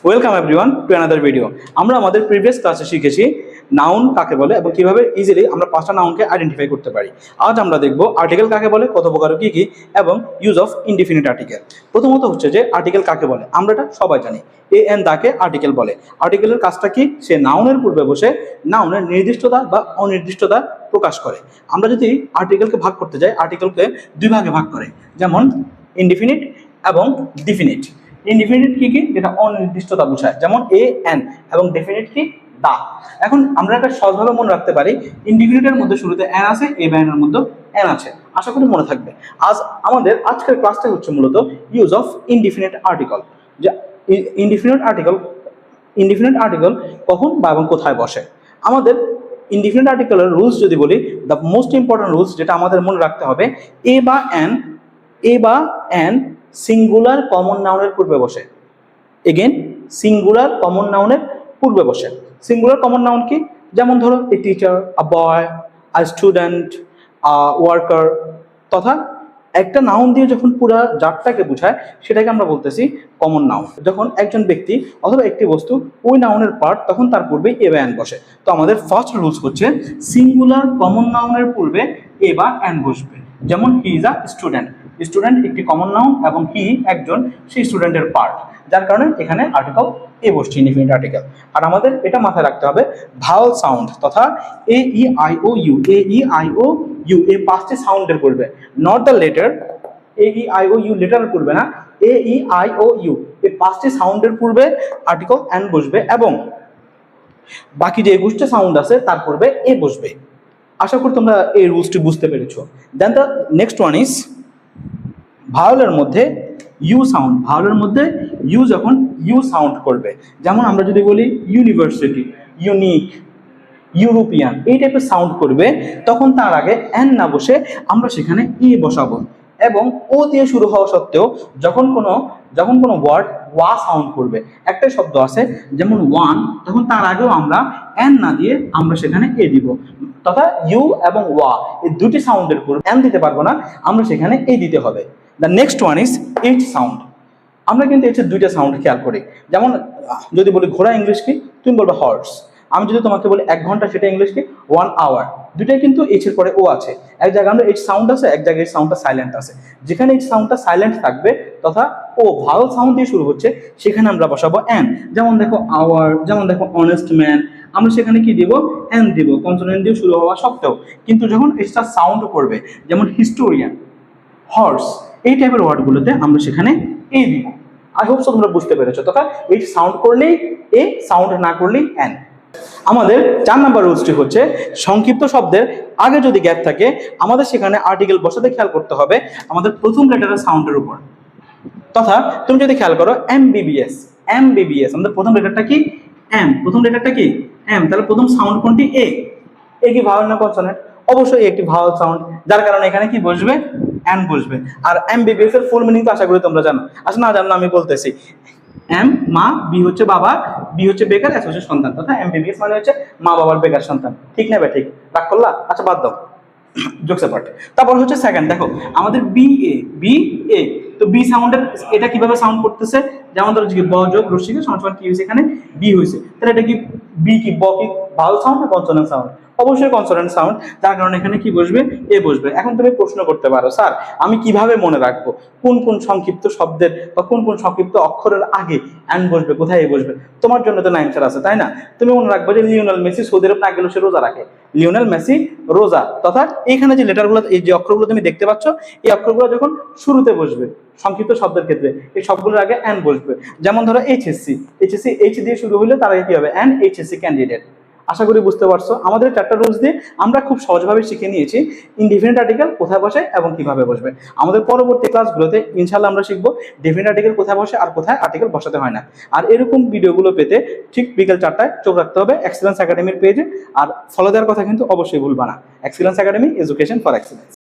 Welcome everyone to another video. আমরা আমাদের previous ক্লাসে শিখেছি নাউন কাকে বলে এবং কিভাবে ইজিলি আমরা পাঁচটা নাউনকে আইডেন্টিফাই করতে পারি। আজ আমরা দেখব আর্টিকেল কাকে বলে, কত প্রকার কি কি, এবং ইউজ অফ ইনডিফিনিট আর্টিকেল। প্রথমত হচ্ছে যে আর্টিকেল কাকে বলে, আমরা এটা সবাই জানি, এ এন দাকে আর্টিকেল বলে। আর্টিকেলের কাজটা কি? সে নাউনের পূর্বে বসে নাউনের নির্দিষ্টতা বা অনির্দিষ্টতা প্রকাশ করে। আমরা যদি আর্টিকেলকে ভাগ করতে যাই, আর্টিকেলকে দুই ভাগে ভাগ করে, যেমন ইনডিফিনিট এবং ডিফিনিট। ইনডিফিনিট কি কি? যেটা অনির্দিষ্টতা বোঝায়, যেমন এ এন, এবং ডেফিনিট কি? দা। এখন আমরা একটা সহজভাবে মনে রাখতে পারি, ইনডিফিনিটের মধ্যে শুরুতে এন আছে, এ বা এনের মধ্যে এন আছে। আশা করি মনে থাকবে। আমাদের আজকের ক্লাসটা হচ্ছে মূলত ইউজ অফ ইনডিফিনিট আর্টিকেল। যে ইনডিফিনিট আর্টিকেল কখন বা এবং কোথায় বসে। আমাদের ইনডিফিনিট আর্টিকেলের রুলস যদি বলি, দ্য মোস্ট ইম্পর্টেন্ট রুলস যেটা আমাদের মনে রাখতে হবে, এ বা এন সিঙ্গুলার কমন নাউনের পূর্বে বসে। এগেন, সিঙ্গুলার কমন নাউনের পূর্বে বসে। সিঙ্গুলার কমন নাউন কি? যেমন ধরো a teacher, a boy, a student, a worker, তথা একটা নাউন দিয়ে যখন পুরো জাতটাকে বোঝায় সেটাকে আমরা বলতেছি কমন নাউন। যখন একজন ব্যক্তি অথবা একটি বস্তু ওই নাউনের পার্ট, তখন তার পূর্বে এ বা এন বসে। তো আমাদের ফার্স্ট রুলস হচ্ছে সিঙ্গুলার কমন নাউনের পূর্বে এ বা এন বসবে। যেমন he is a student. Student একটি কমন নাউন এবং হি একজন, সেই স্টুডেন্টের পার্ট, যার কারণে এখানে আর্টিকেল এ বসছে, ইনডিফিনিট আর্টিকেল। আর আমাদের এটা মাথায় রাখতে হবে, ভাওয়াল সাউন্ড তথা A E I O U, A E I O U এই পাঁচটি সাউন্ডের পূর্বে, not the letter, A E I O U লেটারের পূর্বে না, এ ই আই ও ইউ এই পাঁচটি সাউন্ডের পূর্বে আর্টিকেল এন বসবে, এবং বাকি যে 21টা সাউন্ড আছে তার পূর্বে এ বসবে। আশা করি তোমরা এই রুলসটি বুঝতে পেরেছো। দেন দ্য নেক্সট ওয়ান ইজ ভাওয়ালের মধ্যে ইউ সাউন্ড। ভাওয়ালের মধ্যে ইউ যখন ইউ সাউন্ড করবে, যেমন আমরা যদি বলি ইউনিভার্সিটি, ইউনিক, ইউরোপিয়ান, এই টাইপের সাউন্ড করবে, তখন তার আগে এন না বসে আমরা সেখানে ই বসাবো। এবং ও দিয়ে শুরু হওয়া সত্ত্বেও যখন কোনো ওয়ার্ড ওয়া সাউন্ড করবে, একটাই শব্দ আছে যেমন ওয়ান, তখন তার আগেও আমরা এন না দিয়ে আমরা সেখানে এ দিব, তথা ইউ এবং ওয়া এই দুটি সাউন্ডের পর এন দিতে পারবো না, আমরা সেখানে এ দিতে হবে। The next one is H sound. আমরা কিন্তু এইচের দুইটা সাউন্ড খেয়াল করি। যেমন যদি বলি ঘোড়া, ইংলিশ কি? তুমি বলবে হর্স। আমি যদি তোমাকে বলি 1 ঘন্টা, সেটা ইংলিশ কি? 1 আওয়ার। দুটাই কিন্তু এইচের পরে ও আছে। এক জায়গায় আমরা এইচ সাউন্ড আছে, এক জায়গায় এইচ সাউন্ডটা সাইলেন্ট আছে। যেখানে এইচ সাউন্ডটা সাইলেন্ট থাকবে তথা ও ভাওয়াল সাউন্ড দিয়ে শুরু হচ্ছে, সেখানে আমরা বসাবো এন। যেমন দেখো আওয়ার, যেমন দেখো অনেস্ট ম্যান, আমরা সেখানে কি দিব? এন দিব, কনসোনেন্ট দিয়ে শুরু হওয়া সত্ত্বেও। কিন্তু যখন এইচটা সাউন্ড করবে, যেমন হিস্টোরিয়ান, হর্স, এই টাইপের ওয়ার্ডগুলোতে আমরা সেখানে এ দিব। আই হোপ সো তোমরা বুঝতে পেরেছো। তথা এইচ সাউন্ড করলেই এ, সাউন্ড না করলেই এন। আমাদের 4 নাম্বার রুলসটি হচ্ছে সংক্ষিপ্ত শব্দের আগে যদি গ্যাপ থাকে, আমাদের সেখানে আর্টিকেল বসাতে খেয়াল করতে হবে আমাদের প্রথম লেটারের সাউন্ডের উপর। তথা তুমি যদি খেয়াল করো এমবিবিএস, এমবিবিএস, আমাদের প্রথম লেটারটা কি? এম। প্রথম লেটারটা কি? এম। তাহলে প্রথম সাউন্ড কোনটি? এ। এ কি ভাওয়াল না কনসোনেন্ট? অবশ্যই একটি ভাওয়াল সাউন্ড, যার কারণে এখানে কি বসবে? এন বসবে। আর এমবিবিএস এর ফুল মিনিং তো আশা করি তোমরা জানো। আচ্ছা, না জানলে আমি বলতেছি, এম মা, বি হচ্ছে বাবা, বি হচ্ছে বেকার, এস হচ্ছে সন্তান, তথা এমবিবিএস মানে হচ্ছে মা বাবার বেকার সন্তান। ঠিক না? ঠিক রাগ করলা? আচ্ছা, বাদ দাও, জোকস অ্যাপার্ট। তারপর হচ্ছে সেকেন্ড, দেখো আমাদের বি এ, বি এ। তো বি সাউন্ডের এটা কিভাবে সাউন্ড করতেছে? যেমন ধরো ব যোগ রশ্মিকে সমান কি হয়েছে? এখানে বি হয়েছে। তাহলে এটা কি বি কি ব কি ভাওয়াল সাউন্ড না কনসোনেন্ট সাউন্ড? অবশ্যই কনসোনেন্ট সাউন্ড, যার কারণে এখানে কি বসবে? এ বসবে। এখন তুমি প্রশ্ন করতে পারো, স্যার আমি কিভাবে মনে রাখবো কোন কোন সংক্ষিপ্ত শব্দের বা কোন কোন সংক্ষিপ্ত অক্ষরের আগে এন বসবে, কোথায় এ বসবে? তোমার জন্য তো অ্যান্সার আছে, তাই না? তুমি মনে রাখবে যে লিওনেল মেসি সৌদি আরব না গেলেও সে রোজা রাখে। লিওনেল মেসি রোজা, তথা এইখানে যে লেটারগুলো, এই যে অক্ষরগুলো তুমি দেখতে পাচ্ছ, এই অক্ষরগুলো যখন শুরুতে বসবে সংক্ষিপ্ত শব্দের ক্ষেত্রে, এই সবগুলোর আগে এন বসবে। যেমন ধরো এইচএসসি, এইচএসসি এইচ দিয়ে শুরু হলে তার আগে কি হবে? N, HSC candidate. আশা করি বুঝতে পারছো। আমাদের 4টা রুলস দিয়ে আমরা খুব সহজভাবে শিখে নিয়েছি ইনডিফিনিট আর্টিকেল কোথায় বসে এবং কিভাবে বসবে। আমাদের পরবর্তী ক্লাসগুলোতে ইনশাআল্লাহ আমরা শিখবো ডেফিনিট আর্টিকেল কোথায় বসে আর কোথায় আর্টিকেল বসাতে হয় না। আর এরকম ভিডিওগুলো পেতে ঠিক বিকেল 4টায় চোখ রাখতে হবে এক্সেলেন্স একাডেমির পেজে। আর ফলো দেওয়ার কথা কিন্তু অবশ্যই ভুলবা না। Excellence academy, education for excellence.